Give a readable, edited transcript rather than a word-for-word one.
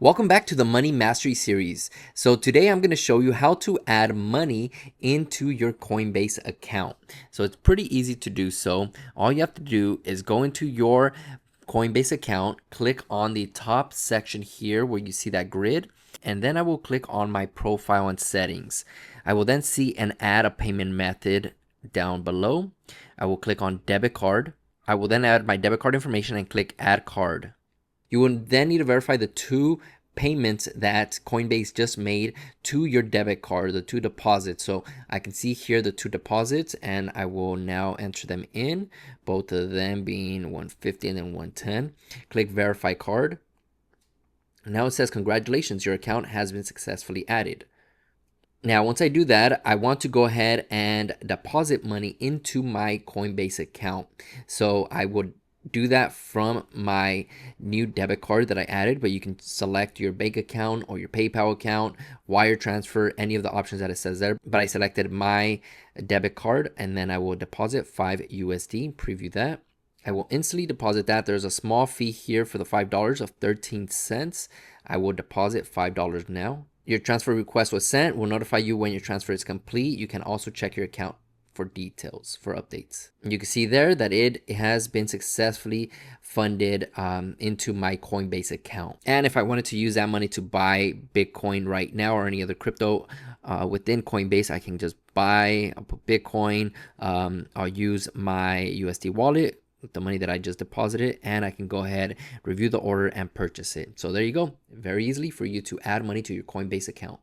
Welcome back to the Money Mastery series. So today I'm going to show you how to add money into your Coinbase account. So it's pretty easy to do so. All you have to do is go into your Coinbase account, click on the top section here where you see that grid, and then I will click on my profile and settings. I will then see and add a payment method down below. I will click on debit card. I will then add my debit card information and click add card. You will then need to verify the two payments that Coinbase just made to your debit card, the two deposits. So I can see here the two deposits and I will now enter them in, both of them being 150 and then 110. Click verify card. Now it says, congratulations, your account has been successfully added. Now, once I do that, I want to go ahead and deposit money into my Coinbase account. So I would do that from my new debit card that I added, but you can select your bank account or your PayPal account, wire transfer, any of the options that it says there. But I selected my debit card and then I will deposit 5 USD, preview that. I will instantly deposit that. There's a small fee here for the $5 of 13 cents. I will deposit $5 now. Your transfer request was sent. We'll notify you when your transfer is complete. You can also check your account for details, for updates. You can see there that it has been successfully funded into my Coinbase account. And if I wanted to use that money to buy Bitcoin right now or any other crypto within Coinbase, I can just buy, I'll put Bitcoin, I'll use my USD wallet with the money that I just deposited, and I can go ahead, review the order and purchase it. So there you go. Very easily for you to add money to your Coinbase account.